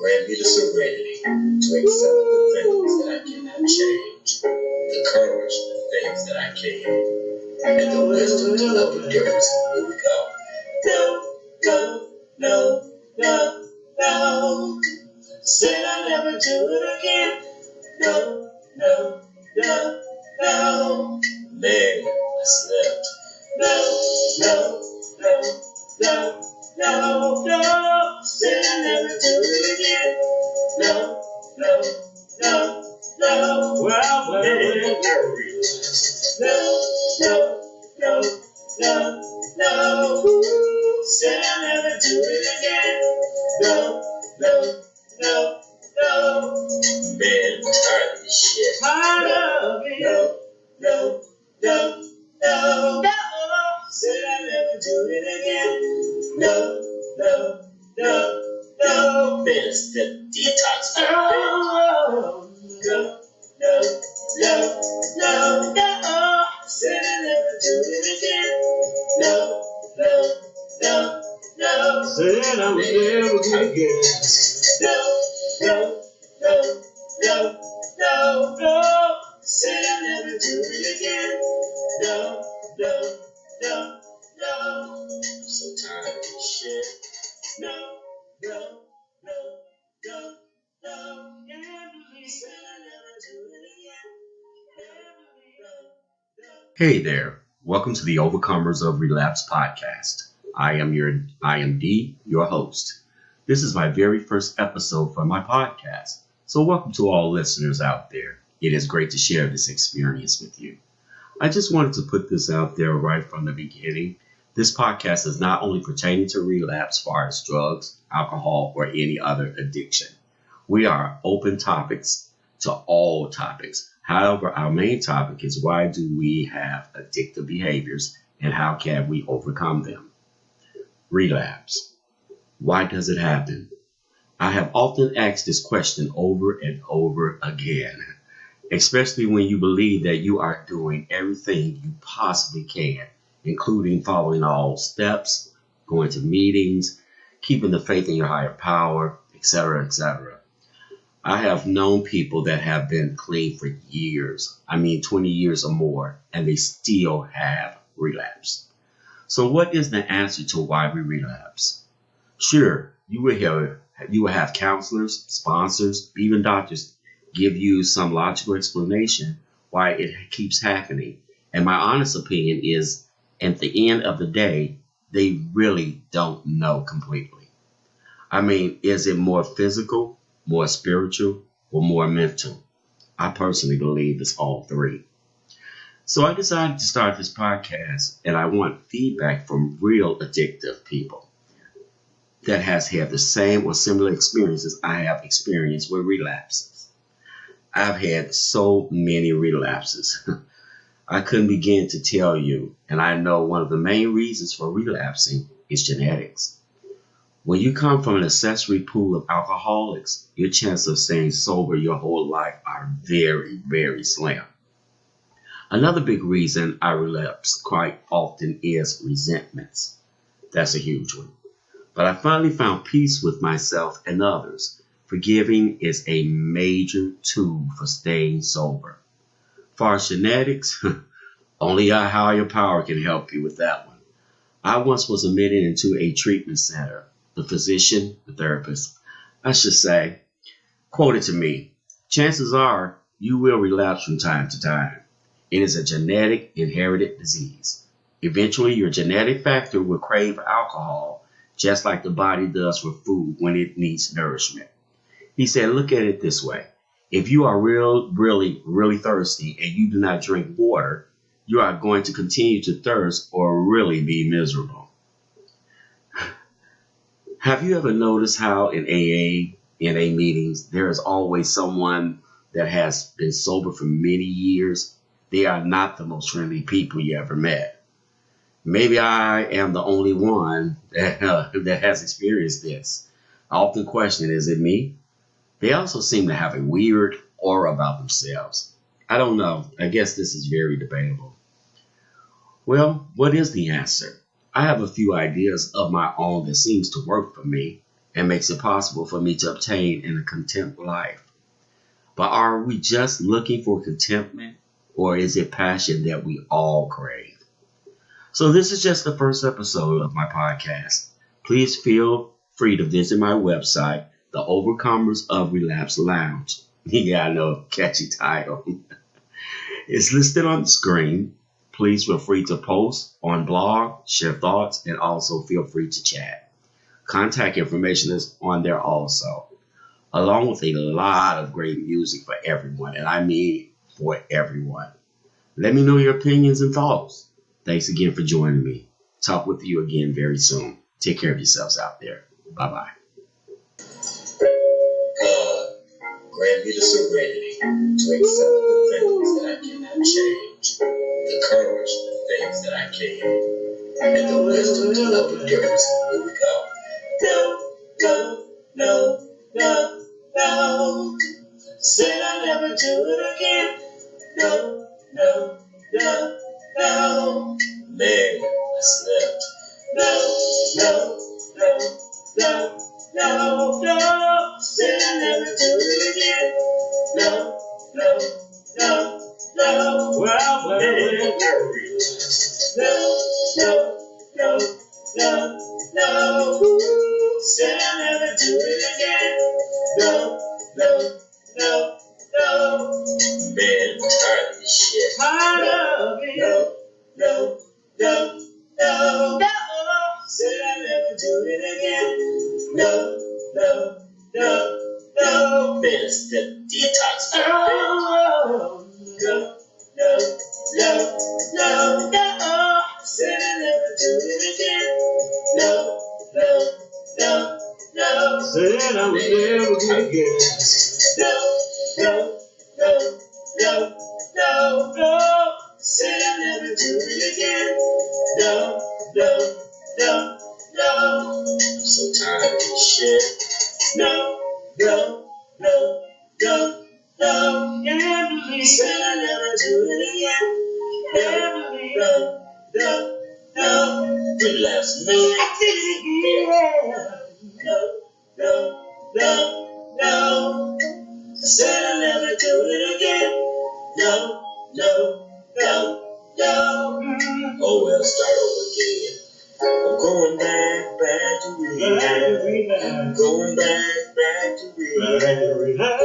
Grant me the serenity to accept the things that I cannot change, the courage for the things that I can, and the wisdom to know the difference. Here we go. No, no, no, no, no. Said I'll never do it again. No, no, no, no. Man, I slept. No, no, no, no, no, no. Said I'll never do it again. No, no, no, no. Well, man, no, no, no, no, no. Said I'll never do it again. No, no, no, no. Man, I'm tired of this shit. Tired of it. No, no, no, no, no. Said I'll never do it again. No, no, no, no. Man, it's the detox. Oh, no, no, no, no, no. Said I'll never do it again. No, no, no, no. Said I would never do it again. No, no, no, no, no, no. Said I'll never do it again. No, no, no, no. I'm so tired of this shit. No, no, no, no, no. Can't believe said I'll never do it again. No, no. Hey there. Welcome to the Overcomers of Relapse podcast. I am D, your host. This is my very first episode for my podcast. So welcome to all listeners out there. It is great to share this experience with you. I just wanted to put this out there right from the beginning. This podcast is not only pertaining to relapse as far as drugs, alcohol, or any other addiction. We are open topics to all topics. However, our main topic is why do we have addictive behaviors and how can we overcome them? Relapse. Why does it happen? I have often asked this question over and over again, especially when you believe that you are doing everything you possibly can, including following all steps, going to meetings, keeping the faith in your higher power, etc., etc. I have known people that have been clean for years, 20 years or more, and they still have relapsed. So what is the answer to why we relapse? Sure, you will have counselors, sponsors, even doctors give you some logical explanation why it keeps happening. And my honest opinion is, at the end of the day, they really don't know completely. Is it more physical, more spiritual, or more mental? I personally believe it's all three. So I decided to start this podcast, and I want feedback from real addictive people that has had the same or similar experiences I have experienced with relapses. I've had so many relapses. I couldn't begin to tell you, and I know one of the main reasons for relapsing is genetics. When you come from an ancestry pool of alcoholics, your chances of staying sober your whole life are very, very slim. Another big reason I relapse quite often is resentments. That's a huge one. But I finally found peace with myself and others. Forgiving is a major tool for staying sober. Far as genetics, only a higher power can help you with that one. I once was admitted into a treatment center. The physician, the therapist, I should say, quoted to me, "Chances are you will relapse from time to time. It is a genetic inherited disease. Eventually, your genetic factor will crave alcohol, just like the body does for food when it needs nourishment." He said, look at it this way. If you are really thirsty and you do not drink water, you are going to continue to thirst or really be miserable. Have you ever noticed how in NA meetings, there is always someone that has been sober for many years? They are not the most friendly people you ever met. Maybe I am the only one that has experienced this. I often question, is it me? They also seem to have a weird aura about themselves. I don't know. I guess this is very debatable. Well, what is the answer? I have a few ideas of my own that seems to work for me. and makes it possible for me to obtain in a content life. But are we just looking for contentment, or is it passion that we all crave? So this is just the first episode of my podcast. Please feel free to visit my website, The Overcomers of Relapse Lounge. Yeah, I know, catchy title. It's listed on the screen. Please feel free to post on blog, share thoughts, and also feel free to chat. Contact information is on there also, along with a lot of great music for everyone, and I mean for everyone. Let me know your opinions and thoughts. Thanks again for joining me. Talk with you again very soon. Take care of yourselves out there. Bye-bye. God, grant me the serenity to accept the things that I cannot change, the courage for the things that I can, and the wisdom to know the difference in who we go. No, no, no, no, no. Said I'll never do it again. No, no, no, no. Man, I slept. No, no, no, no, no, no. Said I'll never do it again. No, no, no, no. Well, no, no, no, no. Said I'll never do it again. No, no, no, no. Man, I'm tired of this shit. Tired of it. No, no, no, no, no. Said I'll never do it again. No, no, no, no. Man, it's the detox. Oh, no, no, no, no, no. Said I'll never do it again. No, no, no, no. Said I would never do it again. No, no, no, no, no, no. Said I'll never do it again. No, no, no, no. I'm so tired of this shit. No, no, no, no, no. Can't believe. Said I'll never do it again. Can't believe. No, no, no. Relapse, man. I did it again. No, no, no, no. Said I'll never do it again. No, no, no, no. Oh well, start over again. I'm going back to rehab. I'm going back to rehab.